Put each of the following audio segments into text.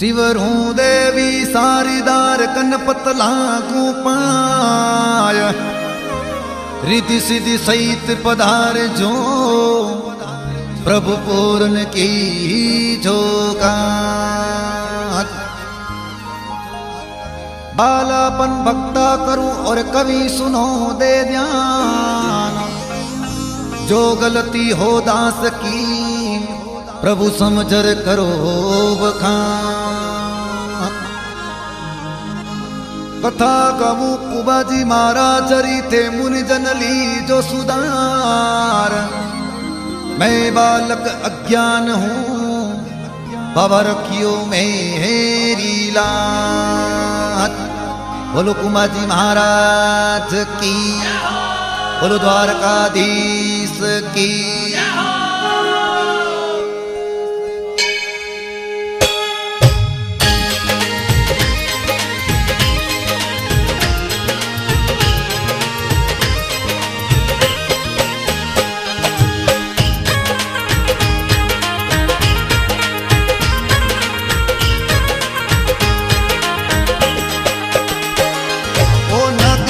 शिवरूं देवी सारीदार कनपतला को पाय रिद्धि सिद्धि सहित पधार जो प्रभु पूर्ण की झोका बालापन भक्ता करूं और कवि सुनो दे ध्यान जो गलती हो दास की प्रभु समझर करो बखान कथा कहूं कुबाजी महाराज चरिते मुनि जन ली जो सुधार मैं बालक अज्ञान हूँ बाबा रखियो मेरी लात बोलो कुमाजी महाराज की बोलो द्वारकाधीश की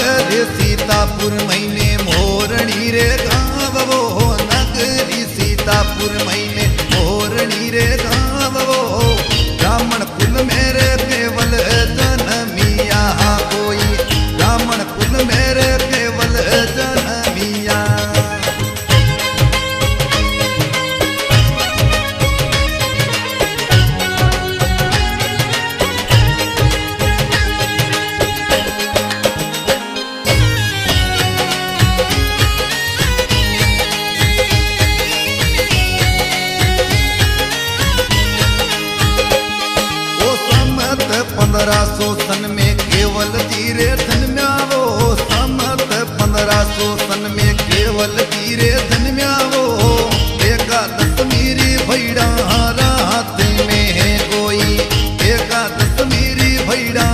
सीतापुर महीने मोरणी रे गाँव वो नगरी सीतापुर महीने मोरणी रे गाँव वो ब्राह्मण कुल मेरे केवल जनमिया कोई ब्राह्मण कुल मेरे केवल जनमिया सन में केवल तीरे धन म्यावो समत 1500 सन में केवल तीरे धन म्यावो एकादश मेरी भैड़ा रात में है कोई एकादश मेरी भैड़ा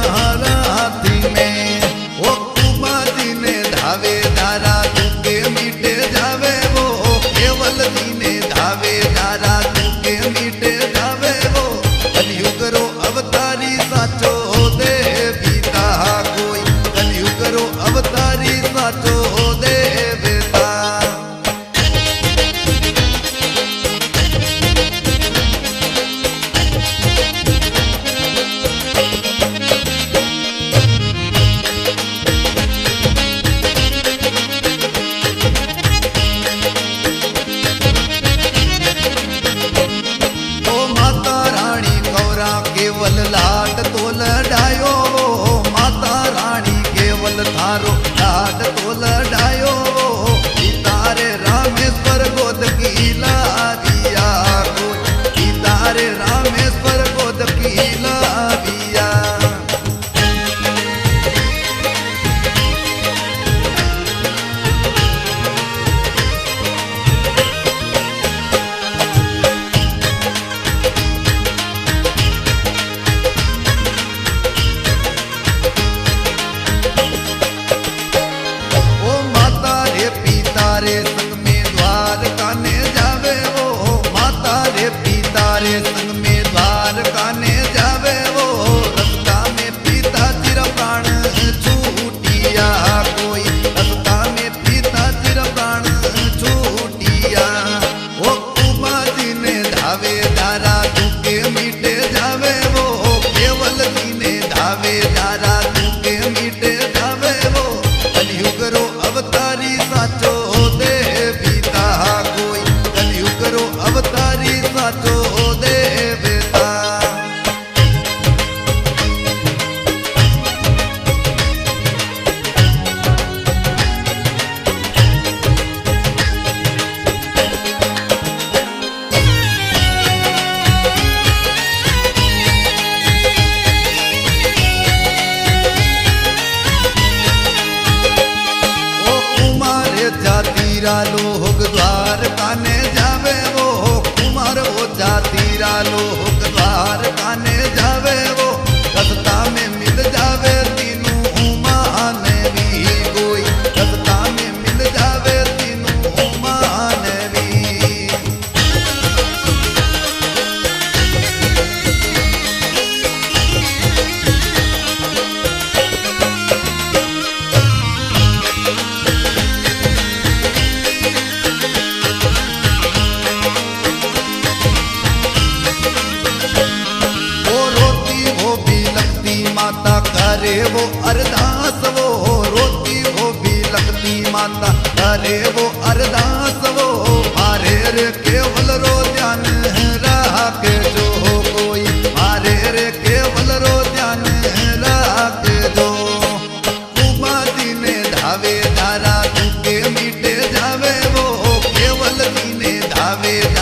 रात में वो कुमारी ने धावे दारा दुखे मीटे जावे वो केवल दीने धावे दारा दुखे मीटे जावे वो कलयुग रो अवतारी साचो अवतारी साचो देवता ओ माता रानी गौरा केवल लाड तो लड़ायो माता रानी केवल थारो लाड तो लड़ायो तारे रामेश्वर गोद की लादिया तारे रामेश्वर गोद की लादिया रे संग में द्वारका ने जावे वो माता रे पिता रे संग में द्वारका ने जावे वो रास्ता में पिता तेरा प्राण छूटिया कोई रास्ता में पिता तेरा प्राण छूटिया वो कुमारी ने धावे दारा दुखे मीटे जावे वो केवल दीने धावे दारा दुखे मीटे जावे वो कलयुग रो अवतारी साचो अवतारी साचो देवता ओ कुमार जातीरा लोग द्वारका ने जावे वो कुमार वो जातीरा लोग द्वारका ने जावे वो रास्ता में मिल जावे तीनों महानवी कोई रास्ता में मिल जावे तीनों महानवी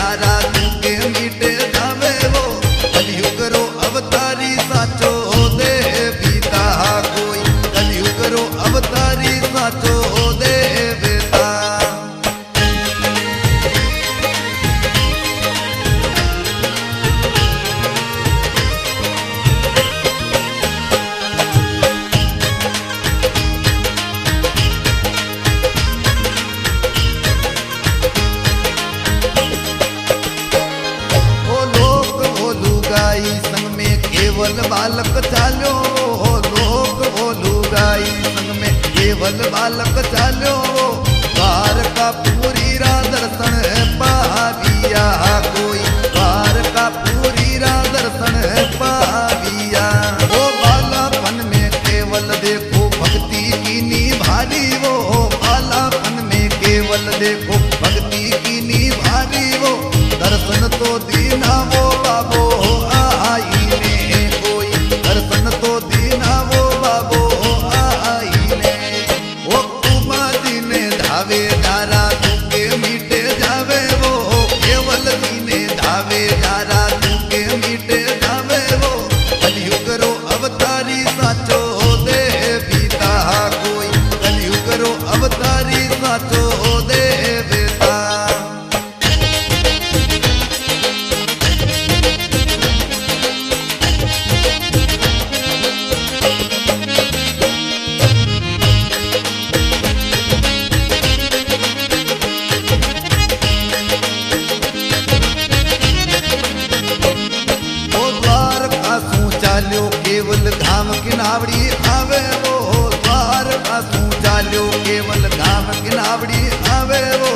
दारा झुके मीटे जावे वो कलयुग रो अवतारी साचो देवीता कोई कलयुग रो अवतारी साचो देवता संग में केवल बालक चालो लोक बोलू गाई संग में केवल बालक चालो द्वारका पूरी रा दर्शन पाविया कोई द्वारका पूरी रा दर्शन पाविया वो बालापन में केवल देखो भक्ति की निभारी वो बालापन में केवल देखो भक्ति की निभारी वो दर्शन तो दीना वो बाबो आईने कोई दर्शन तो दीना वो बाबो आईने वो कुमारी ने धावे दारा झुके मीटे जावे वो केवल दीने धावे दारा झुके मीटे जावे वो कलयुग रो अवतारी साचो देवीता कोई कलयुग रो अवतारी साचो देवता चाल्यो केवल धाम किनावड़ी आवे वो द्वारका तू चाल्यो केवल धाम किनावड़ी आवे वो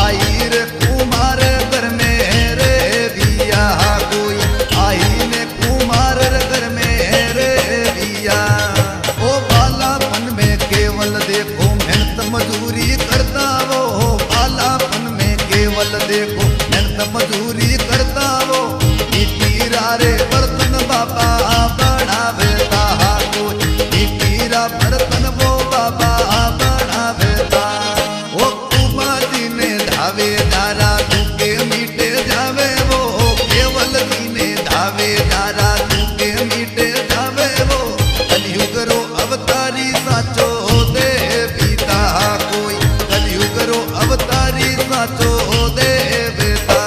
आई रे कुमार घर में रे बिया कोई आई ने कुमार घर में रे बिया ओ बालापन में केवल देखो मेहनत मजदूरी करता वो बालापन में केवल देखो मेहनत मजदूरी करता वो रे बर्तन बाबा बनावेता कोई मीरा बर्तन वो बाबा बनावेता वो कुमारी ने धावे दारा झुके मीटे जावे वो केवल दीने धावे दारा झुके मीटे जावे वो कलयुग रो अवतारी साचो देवीता कोई कलयुग रो अवतारी साचो देवता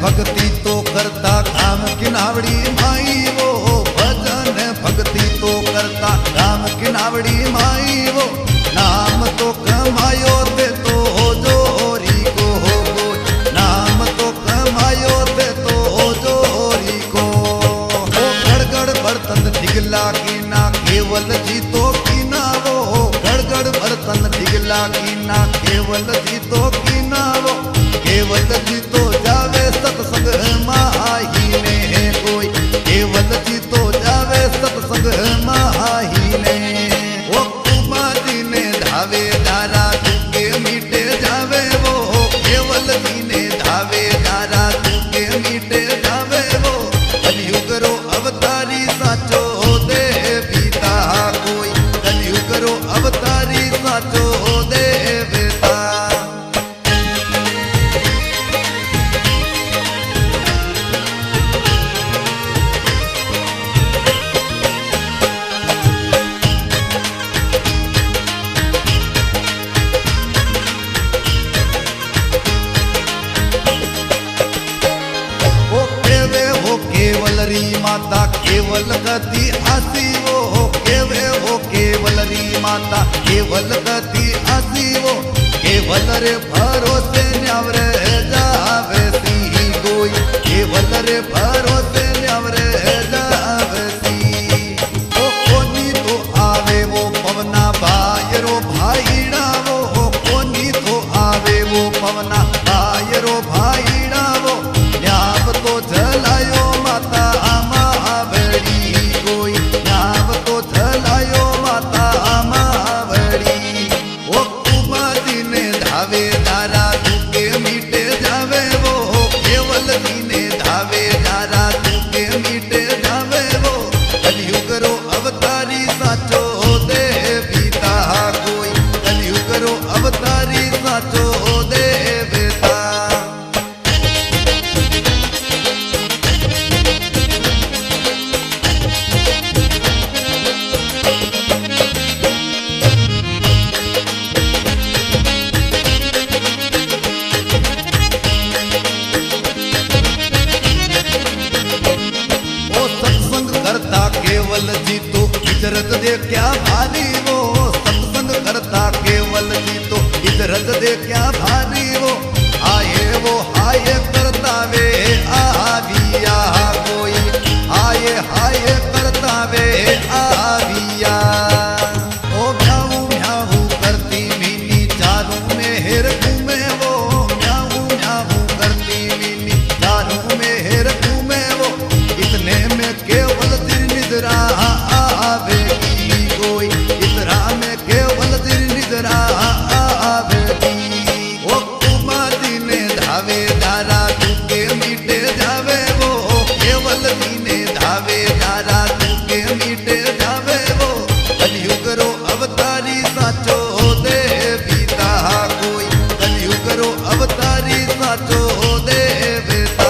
भक्ति तो करता राम किनावड़ी माई वो भजन भक्ति तो करता राम किनावड़ी माई वो नाम तो कमायो ते तो जोरी को हो नाम तो कमायो ते तो जोरी को वो गड़गड़ बर्तन डिगला की ना केवल जीतो की ना वो गड़गड़ बर्तन डिगला की ना केवल जीतो की ना वो केवल जीतो जावे सत्संग माहीने कोई केवल जीतो जावे सत्संग माहीने वो कुमारी ने धावे दारा झुके मीटे जावे वो केवल दीने धावे दारा झुके मीटे जावे वो कलयुग रो अवतारी साचो देवीता कोई कलयुग रो अवतारी साचो देवता माता केवल गति आसी वो केवे हो केवल री माता केवल गति आसी वो केवल रे भरोसे न्यावरे जावे सी कोई केवल रे भरोसे न्यावरे जावे सी ओ कोनी तो आवे वो पवना भाईरो भाईड़ा वो कोनी तो आवे वो पवना भाईरो भाईड़ा वो न्याव तो जलायो माता कोई नाव तो जलायो माता दे क्या भारी वो, सत्संग करता केवल जी तो इजरत दे क्या भारी वो। आए वो हाय करता वे आविया कोई, आए हाय करता वे आविया। ओ म्याऊ म्याऊ करती मीनी चारों में हेर घूमे वो, म्याऊ म्याऊ करती मीनी चारों में हेर घूमे वो। इतने में केवल दिल निद्रा आवेगी कोई, इतना में केवल दिल निद्रा आवेगी। ओ कुमारी ने धावे दारा तुके मीटे जावे वो, केवल दीने धावे दारा तुके मीटे जावे वो। कलयुग रो अवतारी साचो देवीता कोई, कलयुग रो अवतारी साचो देवता।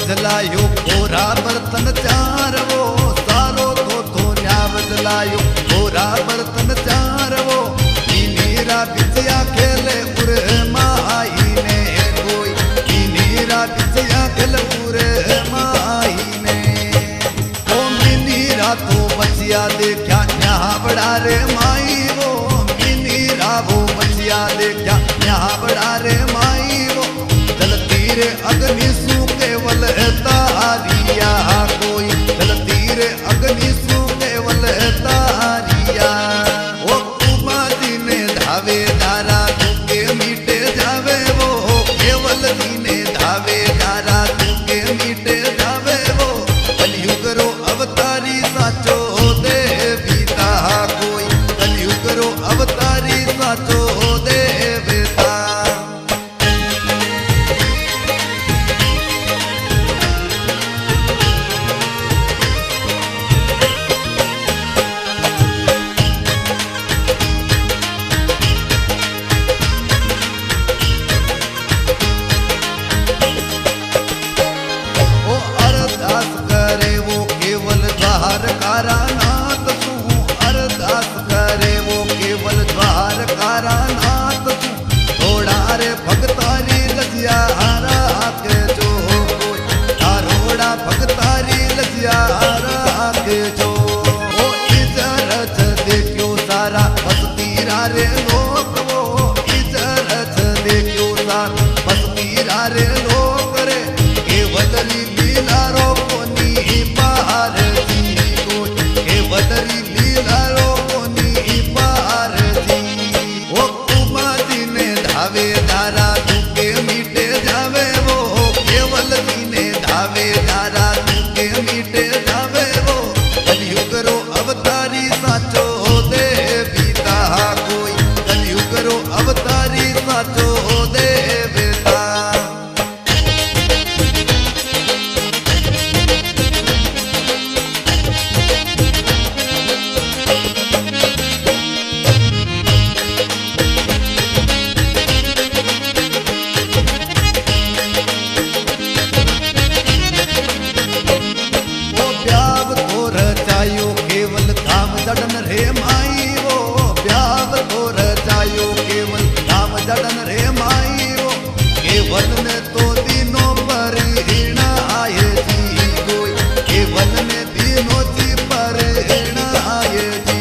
जलायो कोरा बर्तन चार वो, सारो तो न्याव जलायो कोरा बर्तन चार वो। नीरा बिछया खेले उर माई ने कोई, नीरा बिछया खेले उर माई ने। ओ नीरा तो बचिया देखा यहाँ बड़ा रे माई वो, नीरा वो बचिया देखा यहाँ बड़ा रे माई वो। जलती रे अग्नि सू केवल तारिया कोई, जलती रे अग्नि सू केवल तारिया। ओ कुमारी ने धावे दारा तुके मीटे जावे वो, केवल दीने धावे दारा तुके मीटे जावे वो। कलयुग रो अवतारी साचो देवीता कोई, कलयुग रो अवतारी साचो देवता। नाथ तू अरदास करे वो केवल द्वार कारा नाथ तू। थोड़ा रे भगतारी लजिया राख जो कोई, थारोड़ा भगतारी लजिया राख जो। ओ इजरत देखो सारा बसतीरा रे लोक वो, इजरत देखो सारा बसतीरा रे लोक रे। केवल लीला रो कोनी पार बदरी लीला रोनी पार जी। ओ कुमारी ने धावे दारा तुके मीटे जावे वो, केवल दीने धावे दारा तुके मीटे जावे वो। कलयुग रो अवतारी साचो देवीता कोई, कलयुग रो अवतारी साचो देवता। केवल धाम जड़न रे माई वो, ब्याव तो रचायो केवल धाम जड़न रे माई वो। केवल ने तो दिनों पर ऋण आए जी कोई, केवल ने दिनों जी पर ऋण आए जी।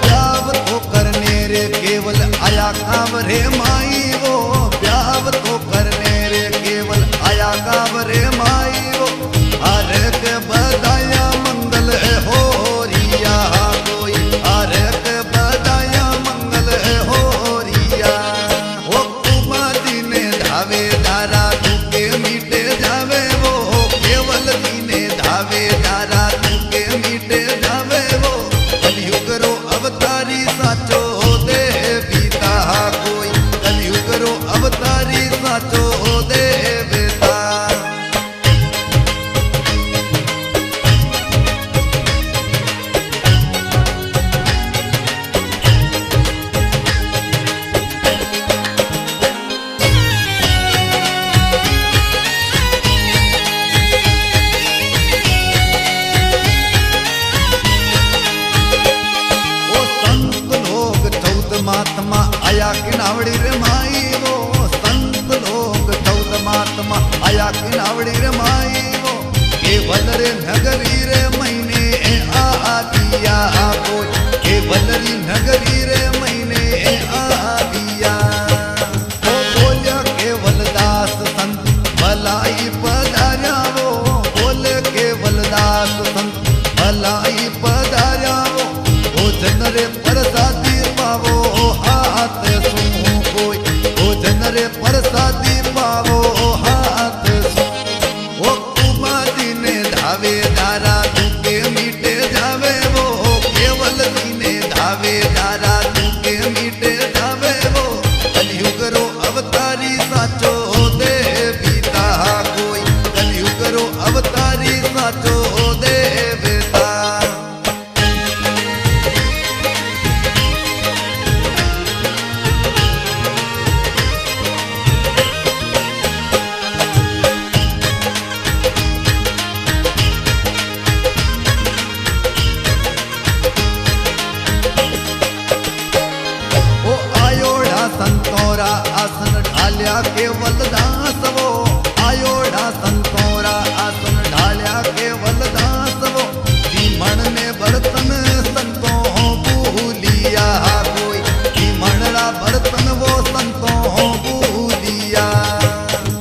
ब्याव तो करने रे केवल आया काम रे माई वो, ब्याव तो करने रे केवल आया काम रे माई वो। हर के बधाया मंगल हो रिया कोई, हर के बधाया मंगल हो रिया। ओ कुमारी ने धावे दारा तुके मीटे जावे वो, केवल दीने धावे दारा तुके मीटे जावे वो। कलयुग रो अवतारी साचो देवीता कोई, कलयुग रो अवतारी साचो देवता। की नावड़ी रे माई वो केवल रे नगरी रे महीने आ दिया कोई केवल री नगरी रे महीने आ दिया वो बोलिया केवल दास संत भलाई पधार्या वो बोल केवल दास संत भलाई पधार्या वो भोजन रे प्रसादी पावो हाथ सू कोई भोजन रे प्रसादी पावो हाथ सू वो कुमारी ने धावे दारा तुके मीटे जावे वो केवल दीने धावे दारा तुके मीटे जावे वो कलयुग रो अवतारी साचो दे बीता कोई कलयुग रो अवतारी साचो दे बेटा संतोरा आसन ढाल्या केवल दास वो आयोड़ा संतोरा आसन ढाल्या केवल दास वो जीमण ने बर्तन संतों भूलिया कोई जीमणड़ा बर्तन वो संतों भूलिया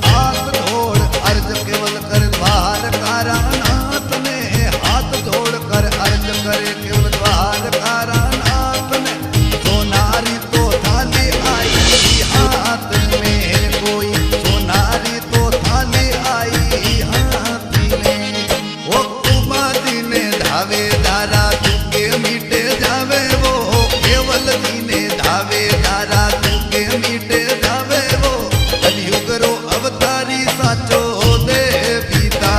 हाथ धोड़ अर्ज केवल कर द्वार कारानाथ ने हाथ धोड़ कर अर्ज करे केवल द्वार कारानाथ ने सोनारी तो थाली हाथ में कोई सोनारी तो थाली आई हाथ में वो कुमारी ने धावे दारा तुके मीटे जावे वो केवल दीने धावे दारा तुके मीटे जावे वो कलयुग रो अवतारी साचो दे बीता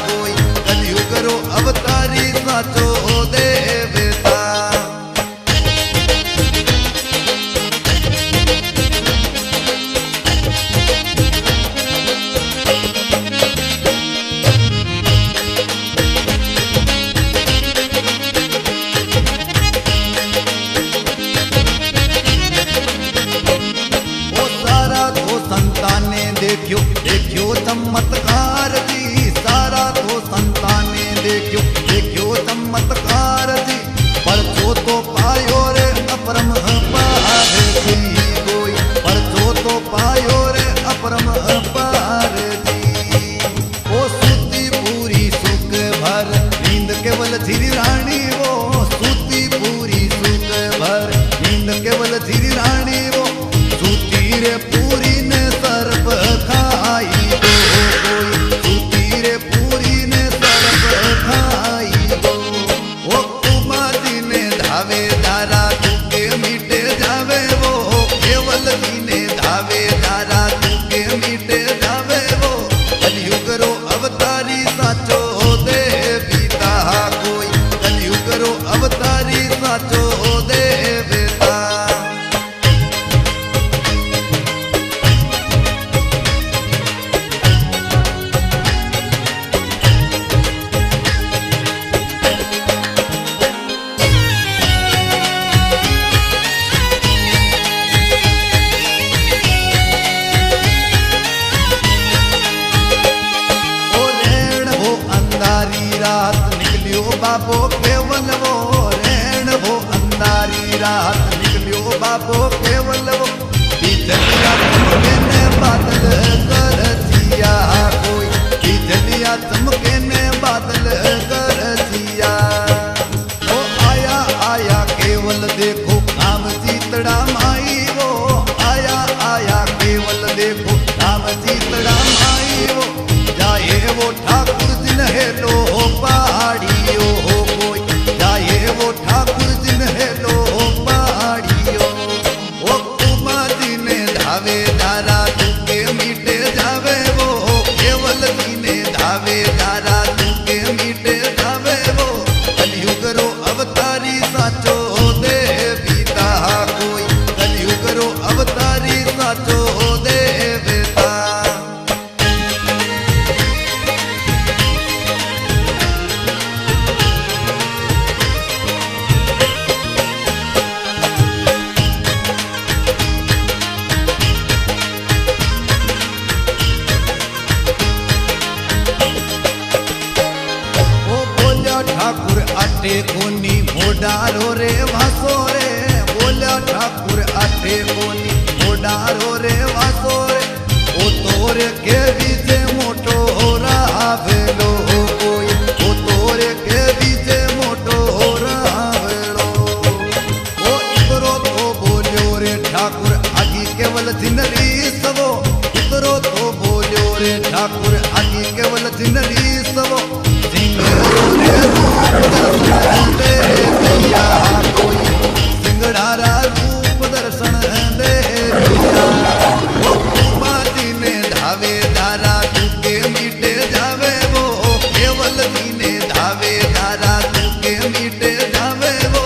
कोई कलयुग रो अवतारी साचो दे बेटा संताने देखियो देखियो चमत्कार जी सारा तो संताने देखियो देखियो चमत्कार जी परचो तो पायो रे अपरम पार जी कोई परचो तो पायो रे अपरम पार जी वो सूती पूरी सुख भर नींद केवल धीरी रानी वो सूती पूरी सुख भर नींद केवल धीरी रानी वो सूती रे पूरी ने सर्प खाई तो कोई आठे कोनी मोडारो रे वासो रे बोल्या ठाकुर आठे कोनी मोडारो रे वासो रे ओ तोरे के बीजे मोटो रावेलो कोई ओ तोरे के बीजे मोटो रावेलो ओ इतरो तो बोल्यो रे ठाकुर आजी केवल जिंदगी सबो इतरो तो बोल्यो रे ठाकुर आजी केवल जिंदगी सबो सिंगड़ारा रूप दर्शन दे ने धावे धारा तुके मीटे जावे वो केवल दीने धावे धारा तुके मीटे जावे वो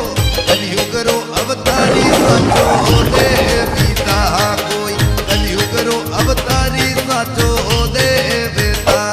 कलयुग रो अवतारी साचो दे पिता कोई कलयुग रो अवतारी साचो दे बेटा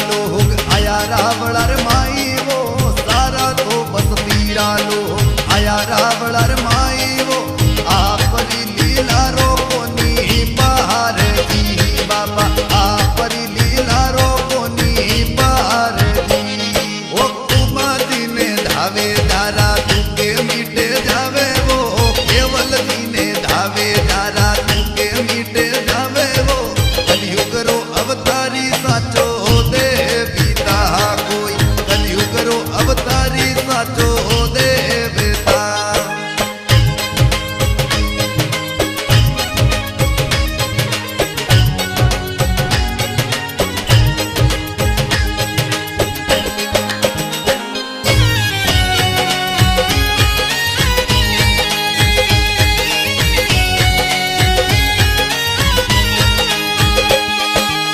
लोग आया रावणर माई वो सारा तो बस तीरा लोग आया रावणर माई वो आपरी लीला रो कोनी बाहर जी बाबा आपरी लीला रो कोनी बाहर जी ओ कुमारी ने धावे धारा तुके मीटे जावे वो केवल दीने धावे धारा तुके मीटे जावे वो कलयुग रो अवतारी साचो अवतारी साचो दे बेटा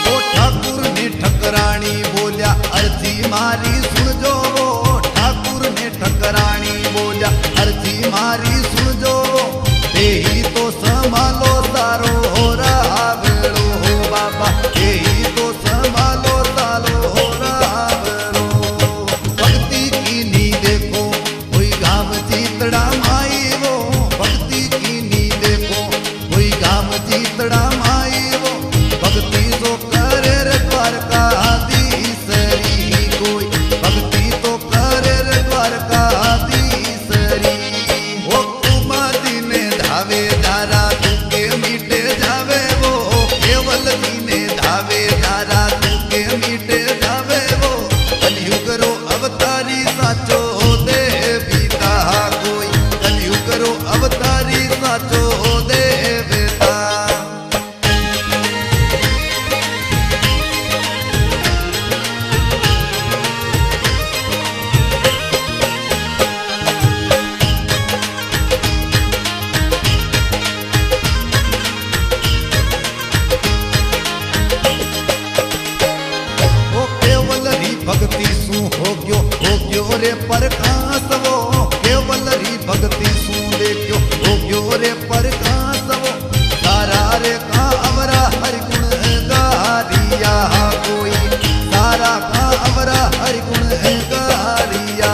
ओ ठाकुर ने ठकराणी बोल्या अर्जी मारी सुनजो ठकराणी बोल्या अर्जी मारी सुनजो तेही तो संभालो तारो हो रावेलो हो बाबा तेही तो संभालो तारो हो रावेलो भक्ति की नी देखो कोई गाम जीतड़ा माई वो भक्ति की नी देखो कोई गाम जीतड़ा माई वो भक्ति तो करे रे द्वारकाधीशरी कोई भक्ति तो करे रे द्वारकाधीशरी ओ कुमारी ने धावे धारा तुके मीटे जावे वो केवल दीने धावे धारा तुके मीटे जावे वो कलयुग रो अवतारी साचो दे पिता कोई कलयुग रो अवतारी साचो दे बेटा भक्ति सू हो गयो रे प्रकाश वो केवल री भक्ति सू देखो हो गयो रे प्रकाश वो सारा रे का अमरा हरि गुण गारिया कोई सारा का अमरा हरि गुण गारिया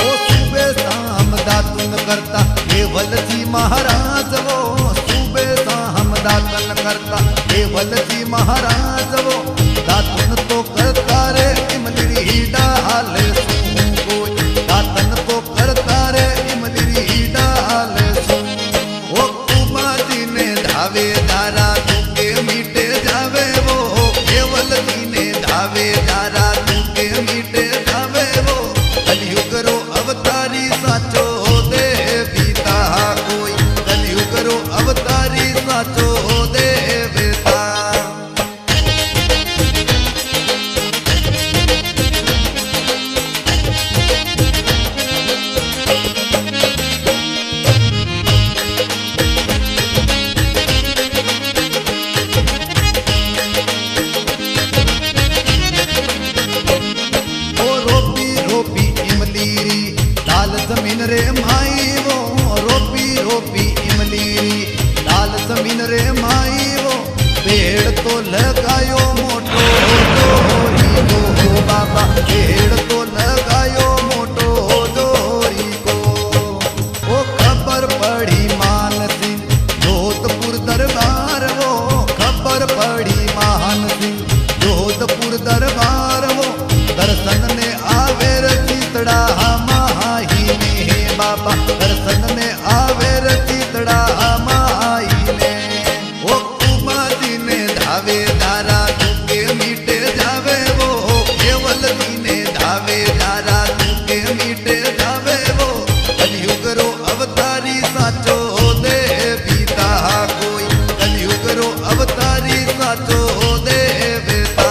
ओ सुबह शाम दातुन करता केवल जी महाराज वो सुबह शाम दातन करता केवल जी महाराज वो दातुन तो करता रे इमली डाल सू कोई दातन तो करता रे इमली डाल सू ओ कुमारी ने धावे धारा तुके मीटे जावे वो केवल दीने धावे धारा तुके मीटे जावे वो कलयुग रो अवतारी साचो दे पिता कोई रे माई वो रोपी रोपी इमली लाल जमीन रे माई वो पेड़ तो लगायो मोटो जोरी को बाबा पेड़ तो लगायो मोटो जोरी को वो खबर पड़ी मान सिंह जोधपुर दरबार वो खबर पड़ी मान सिंह जोधपुर दरबार वो दर्शन ने आवेर चितड़ा माही ने बाबा दर्शन ने आवेर चितड़ा माही ने वो कुमारी ने धावे दारा तुके मीटे जावे वो केवल ने धावे दारा तुके मीटे जावे वो कलयुग रो अवतारी साचो दे बीता कोई कलयुग रो अवतारी साचो दे बेता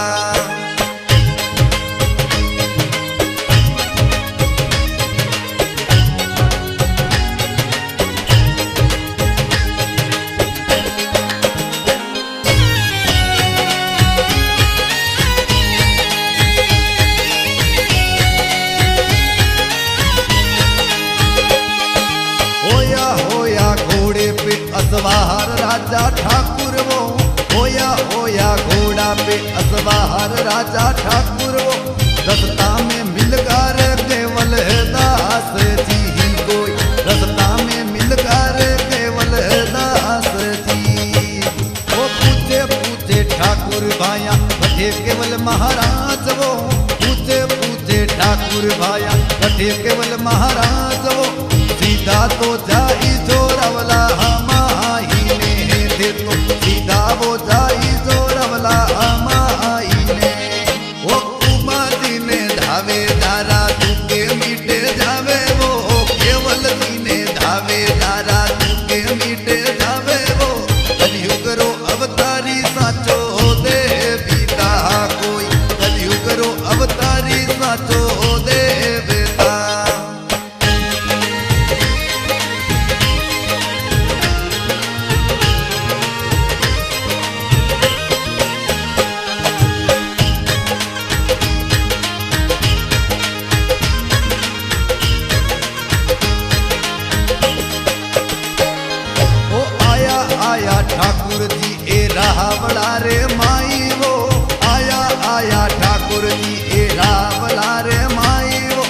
असवार राजा ठाकुर वो होया घोड़ा पे असवार राजा ठाकुर वो रस्ता में मिलकर केवल दास जी ही कोई रस्ता में मिलकर केवल दास जी वो पूछे पूछे ठाकुर भाया बठे केवल महाराज वो पूछे ठाकुर भाया बठे केवल महाराज वो सीधा तो जाई जोरवला माही ने दे तो सीधा वो जाई जोरवला माही ने वो कुमारी ने धावे दारा तुके मीटे जावे वो केवल ने धावे दारा तुके मीटे जावे वो कलयुग रो अवतारी साचो दे बीता कोई कलयुग रो अवतारी साचो दे बेता ठाकुर जी ए रावला रे माई वो आया ठाकुर जी ए रावला रे माई वो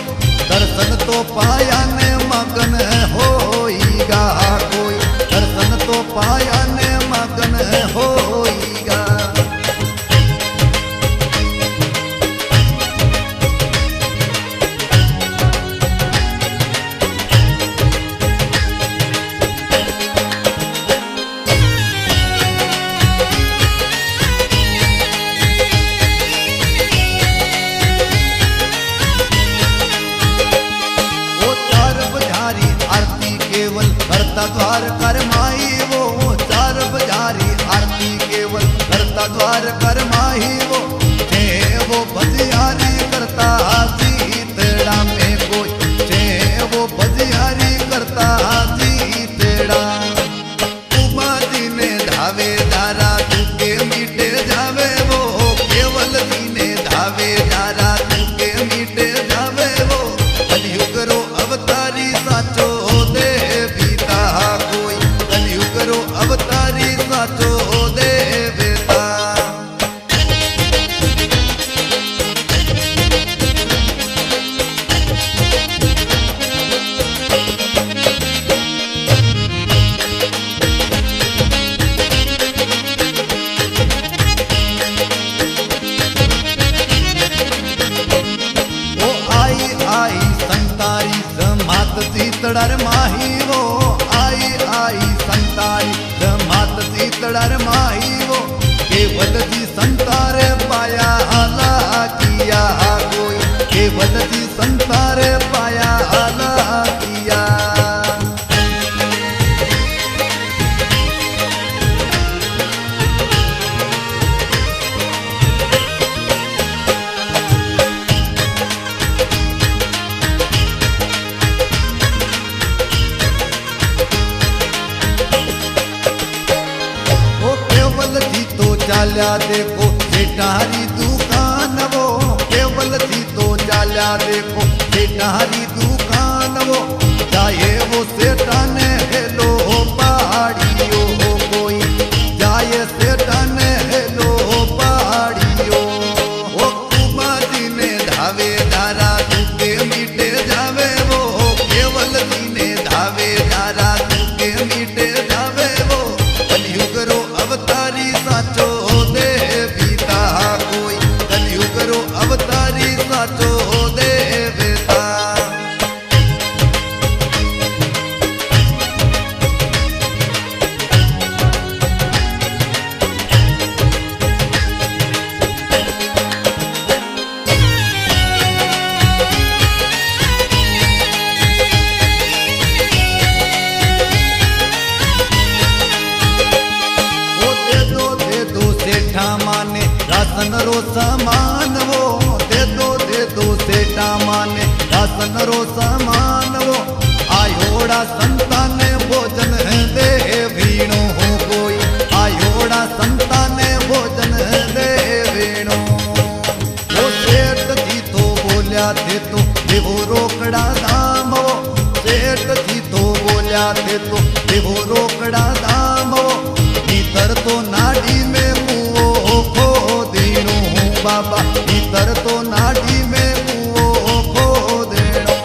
दर्शन तो पाया ने मगन होईगा कोई दर्शन तो पाया ने मगन होईगा द्वार कर माही वो चार बजारी आरती केवल करता द्वार कर माही वो छे वो बजियारी करता जीतड़ा में कोई छे वो बजियारी करता जीतड़ा कुमारी ने धावे दारा तुके मीटे जावे वो केवल ने धावे दारा तुके मीटे जावे वो कलयुग रो अवतारी साचो दे कोई कलयुग रो अवतारी साचो दे बेता ओ आई संतारी समात सीतड़र माही वो आई संतारी समात सीतड़र माही वो केवल जी संतारे पाया आला किया कोई केवल जी संतारे पाया आला किया चाल्या देखो सेठारी दुकान वो केवल थी तो चाल्या देखो सेठारी दुकान वो जाए वो सेठाने हेलो पहाड़ियो कोई जाए सेठाने हेलो पहाड़ियो ओ कुमार जी ने धावे धारा तुके मीटे जावे वो केवल जी ने धावे धारा तुके मीटे जावे वो कलयुग रो अवतारी साचो देवीता कोई कलयुग रो अवतारी साचो देवता सेठा माने रासन रो सामान वो दे दो सेठा माने रासन रो सामान वो आयोड़ा संतान भोजन दे वीणो हो कोई आयोड़ा संतान भोजन दे वीणो वो सेठ जी तो बोलिया थे तो देवो रोकड़ा दाम वो सेठ जी तो बोलिया थे तो देवो रोकड़ा दाम वो भीतर तो नाड़ी में बाबा भीतर तो नाड़ी में मुओ खो देनो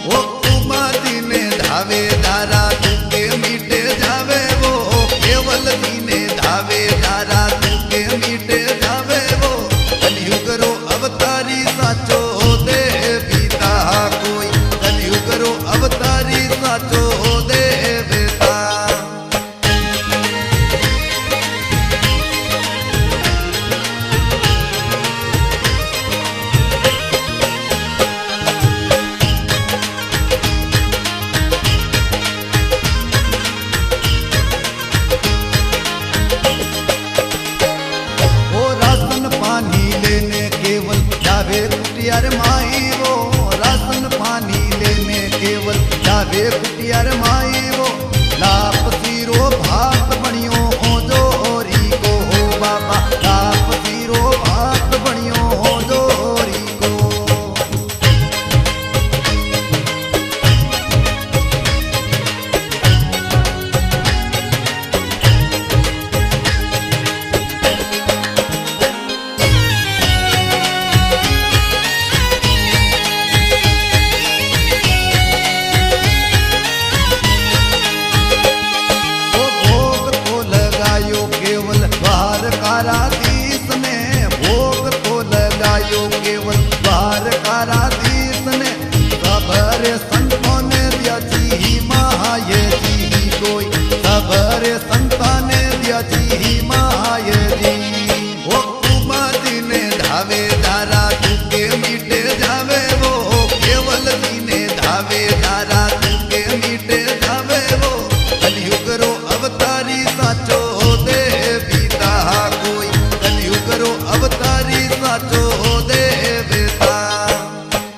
वो कुमार जी ने धावे धारा तुके मीटे जावे वो केवल जी ने धावे धारा तुके मीटे जावे वो कलयुग रो अवतारी साचो देवीता कोई कलयुग रो अवतारी साचो देवता कुटियार माई वो राशन पानी लेने केवल जावे कुटियार माई वो लाप सीरो भात बनियो हो जोरी को हो बाबा लाप सीरो भात बनियो हो जोरी को काराधीश ने भोग तो लगायो केवल बार काराधीश ने सबरे संतों ने दिया जी महाये जी कोई सबरे संतों ने दिया जी महाये जी वो कुमार जी ने धावे धारा तुके मीटे जावे वो केवल जी ने धावे धारा तुके मीटे जावे वो कलयुग रो अवतारी साचो देवीता कोई कलयुग रो अवतारी साचो देवता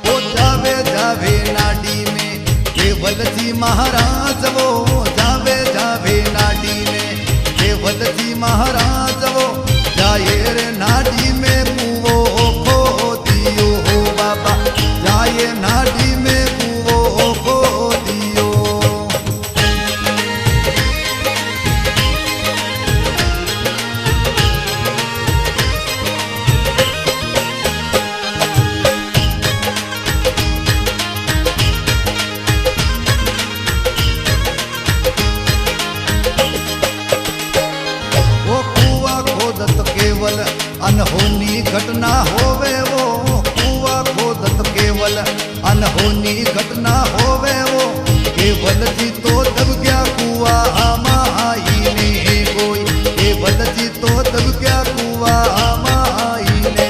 वो जावे जावे नाडी में केवल जी महाराज वो जावे जावे नाडी में केवल जी महाराज वो जाए रे नाडी में मुओ खो दियो हो बाबा जाए नाडी में मुओ खो दियो अनहोनी घटना होवे वो कुआ खोदत केवल अनहोनी घटना होवे वो केवल जी तो दब गया कुआ माई ने कोई केवल जी तो दब गया कुआ माई ने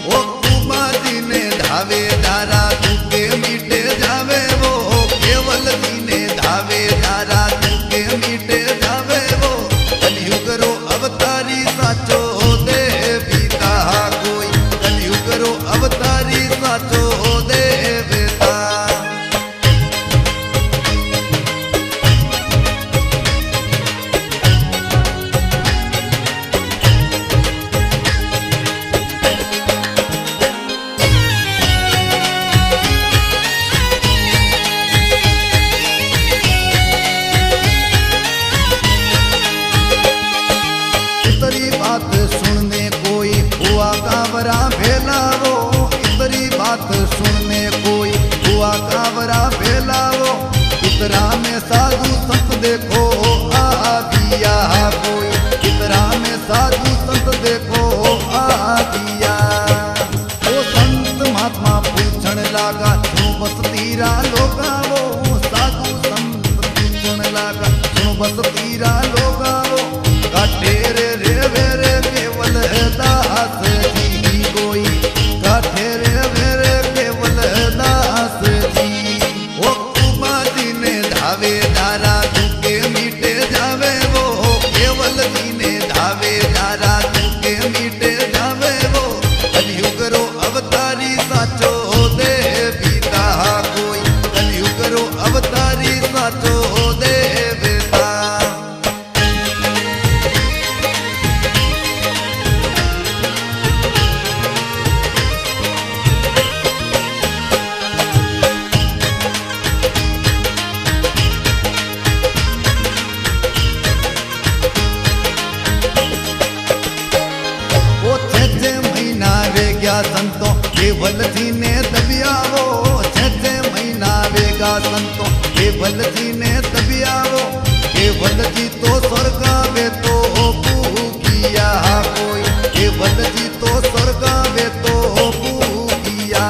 वो कुमार जी ने धावे धारा तुके मीटे जावे वो केवल जी ने धावे धारा तुके मीटे जावे वो कलयुग रो अवतारी साचो कोई कलयुग रो अवतारी साचो देवता सुनने कोई हुआ कांवरा फैलाओ, इतरा में साधु संत देखो आ दिया कोई, इतरा में साधु संत देखो आ दिया। वो संत महात्मा पूछण लागा सुनो बस तीरा लोगा, वो साधु संत पूछण लागा सुनो बस तीरा लोगा, वो काटे रे वेरे केवल दास जी कोई, काटे रे वेरे केवल दास जी। वो कुमा जी ने धावे दारा तुके मीटे जावे, वो केवल जी ने धावे दारा तुके मीटे जावे, वो कलयुग रो अवतारी साचो दे बीता कोई, कलयुग रो अवतारी साचो दे बेता। संतों केवल जी ने दबियावो, 6 महीना वेगा संतों केवल जी ने दबियावो, केवल जी तो स्वर्ग वे तो किया कोई, केवल जी तो स्वर्ग वे तो किया।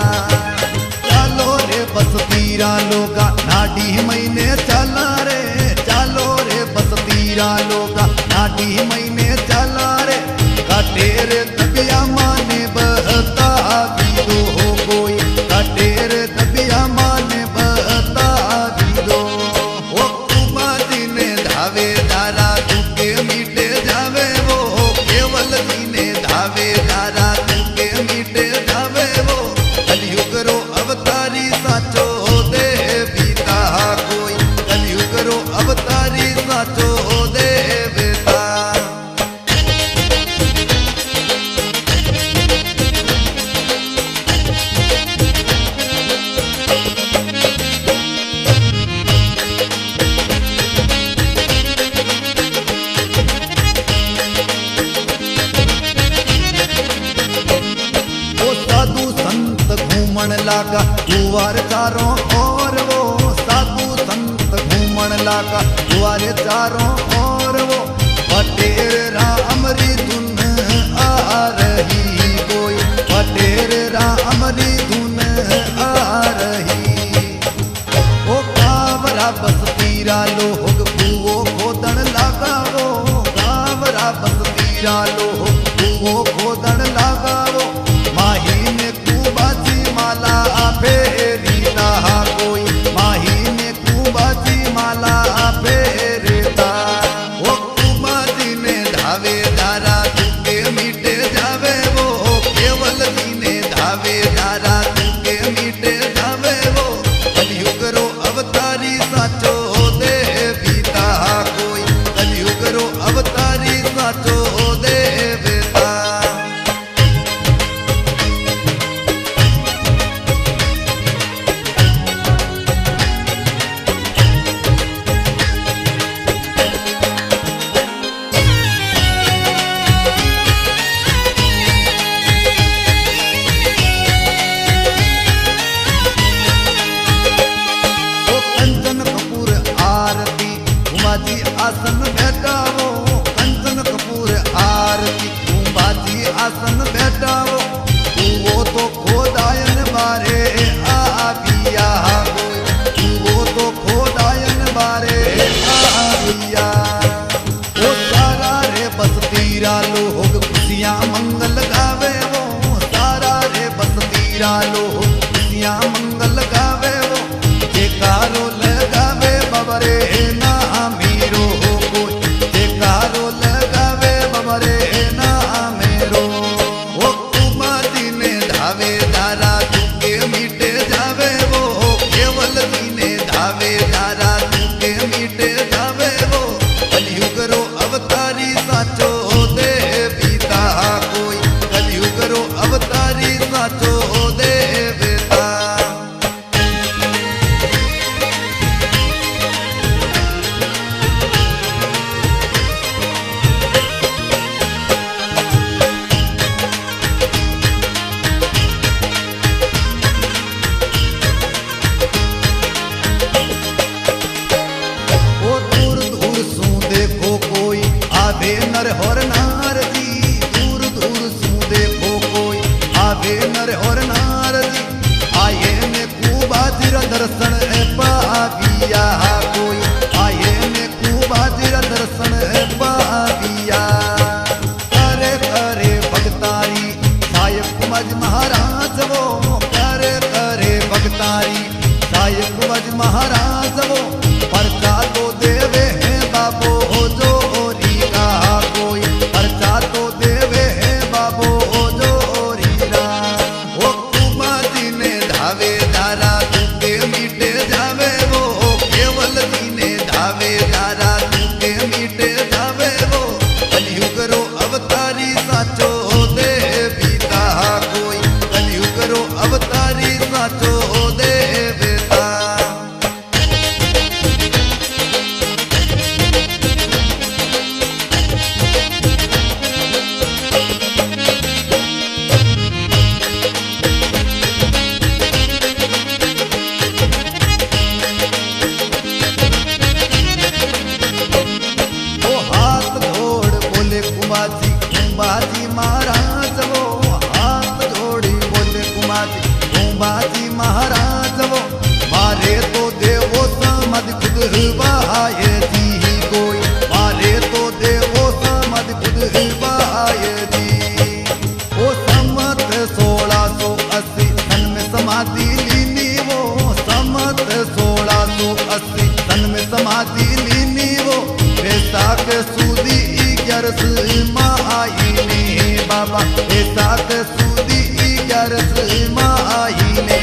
चालो रे बस तीरा लोगा नाडी महीने चला रे, चालो रे बस तीरा लोगा नाडी महीने चला रे, काटे रे दबिया माने बहता दीदो कोई, काटे रे दबिया माने बहता दीदो। वो कुमा जी ने धावे दारा तुके मीटे जावे, वो केवल जी ने धावे दारा तुके मीटे जावे, वो कलयुग रो अवतारी साचो दे बीता कोई, कलयुग रो अवतारी साचो दे बेता। घूमण लागा जुआर चारों ओर, वो साधु संत घूमण लागा जुआर चारों ओर, वो पटेर रामरी धुन आ रही कोई, पटेर रामरी धुन आ रही। वो कावरा बस तीरा लोग कुओ खोदण लागा, वो कावरा बस तीरा लोग कुओ खोदण लागा, वो माही ने माला फेरीता कोई, माही ने कुबाजी माला फेरता। वो कुमा जी ने धावे दारा तुके मीटे जावे, वो केवल जी ने धावे दारा तुके मीटे जावे, वो कलयुग रो अवतारी साचो दे बीता कोई, कलयुग रो अवतारी साचो दे बेता। जी आसन बैठावो, कंचन कपूर आरती कुंभाजी आसन बैठावो, वो तो खोदायन बारे आ बिया कोई, वो तो खोदायन बारे आ बिया। वो सारा रे बस तीरा लोग खुशियाँ मंगल गावे, वो सारा रे बस तीरा लोग खुशियाँ मंगल गावे, वो जयकारो लगावे बबरे ना मीरो कोई, जयकारो लगावे बबरे ना मेरो। वो कुमा जी ने धावे दारा तुके मीटे जावे, वो केवल जी ने धावे दारा तुके मीटे जावे, वो कलयुग रो अवतारी साचो दे बीता कोई, कलयुग रो अवतारी साचो दे बेता। नर और नार जी, दूर दूर सू देखो कोई आवे नर और नार जी। आये में कुबाजीर दर्शन पाविया कोई, आये में कुबाजीर दर्शन पाविया। करे करे भगतारी सायक मज महाराज वो, करे करे भगतारी सायक मज महाराज वो। परचा तो देवे हैं बाबो जोरी का कोई, परचा तो देवे हैं बाबो जोरी रा। वो कुमारी ने धावे दारा तुके मीटे जावे वो, केवल जी ने धावे दारा तुके मीटे जावे वो। कलयुग रो अवतारी साचो देवीता कोई, कलयुग रो अवतारी साचो देवता। कुंभाजी कुंभाजी महाराज वो, हाथ जोड़ी बोले कुंभाजी कुंभाजी महाराज वो। मारे तो देवो समझ खुद बहाये जी कोई, मारे तो देवो समझ खुद बहाये जी। वो सम्मत 1680 सन में समाधि लीनी वो, सम्मत 1680 सन में समाधि लीनी वो। वैशाख सूदी 11 माई ने बाबा, वैशाख सूदी 11 माई ने।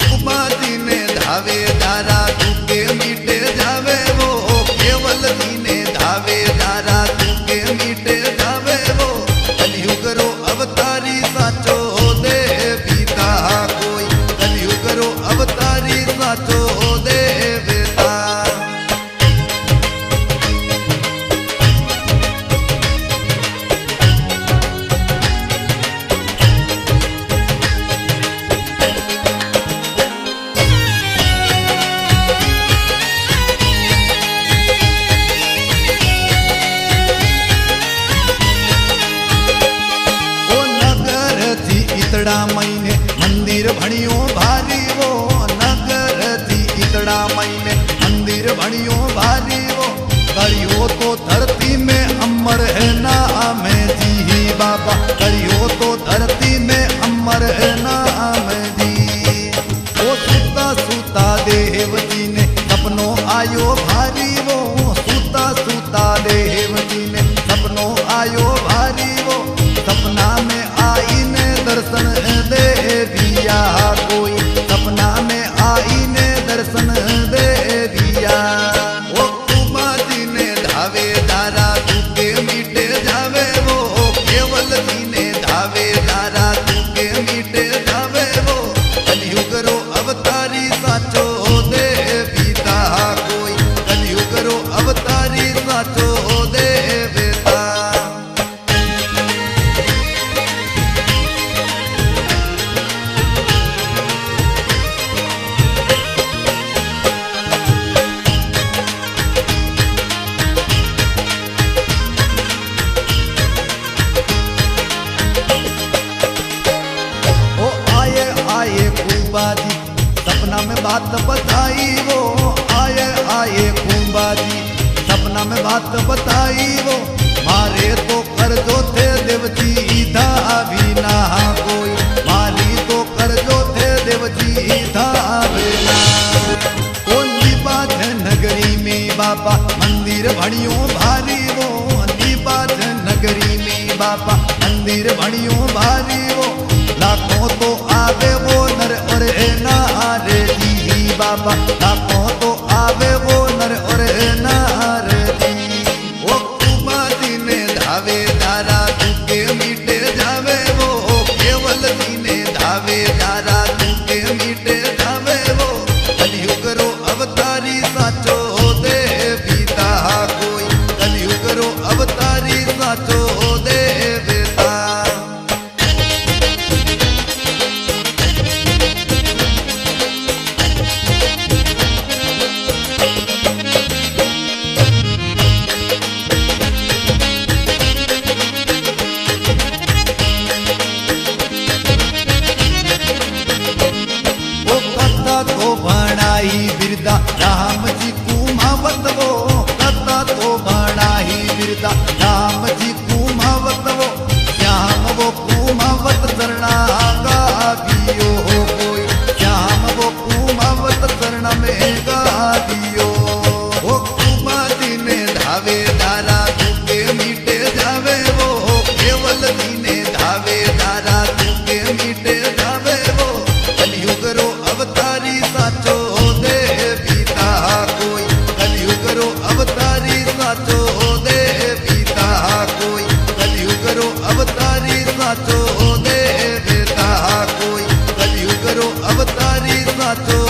कुमारी ने धावे दारा तुके मीटे जावे वो, केवल जी ने धावे दारा तुके मीटे जावे वो। कलयुग रो अवतारी साचो देवीता कोई, कलयुग रो अवतारी साचो देवता। इतड़ा महीने मंदिर भणियो भारी वो, नगर थी इतड़ा महीने मंदिर भणियो भारी वो। करियो तो धरती में अमर है नाम जी बाबा, करियो तो धरती में अमर है नाम जी। वो सूता सूता देव जी ने सपनों आयो भारी वो, सूता सूता देव जी ने सपनों आयो भारी वो। सपना में आई ने दर्शन देविया कोई, सपना में आई ने दर्शन देविया। वो कुमारी ने धावे दारा तुके मीटे जावे वो, केवल जी ने धावे दारा तुके मीटे जावे वो। कलयुग रो अवतारी साचो देवीता कोई, कलयुग रो अवतारी साचो देवता। कुंभाजी सपना में बात बताई वो, आए आए कुंभाजी सपना में बात बताई वो। मारे तो कर जो थे देवजी धावी ना कोई, मारी तो कर जो थे देवजी धावे ना। ओ निबाध नगरी में बाबा मंदिर भणियो भारी वो, निबाध नगरी में बाबा मंदिर भणियो भारी वो। लाखों तो आवे वो नर और नारे जी बाबा, लाखों तो आवे वो नर और नारे जी। वो कुमारी ने धावे दारा तुके मीटे जावे वो, केवल जी ने धावे दारा तुके मीटे जावे वो। कलयुग रो अवतारी साचो देवीता कोई, कलयुग रो अवतारी साचो देवता। बिरदा राम जी कुमावत वो कथा तो बड़ा ही बिरदा राम जी कुमावत वो श्याम वो कुमावत चरणा गा दियो कोई श्याम वो कुमावत चरण में गा दियो वो कुमादी ने धावे दारा तुके मीटे जावे वो केवल दीने धावे दारा तुके मीटे जावे वो कलयुग रो अवतारी साचो दे पिता कोई कलयुग रो अवतारी साचो दे पिता कोई कलयुग रो अवतारी साचो दे पिता कोई कलयुग रो अवतारी साचो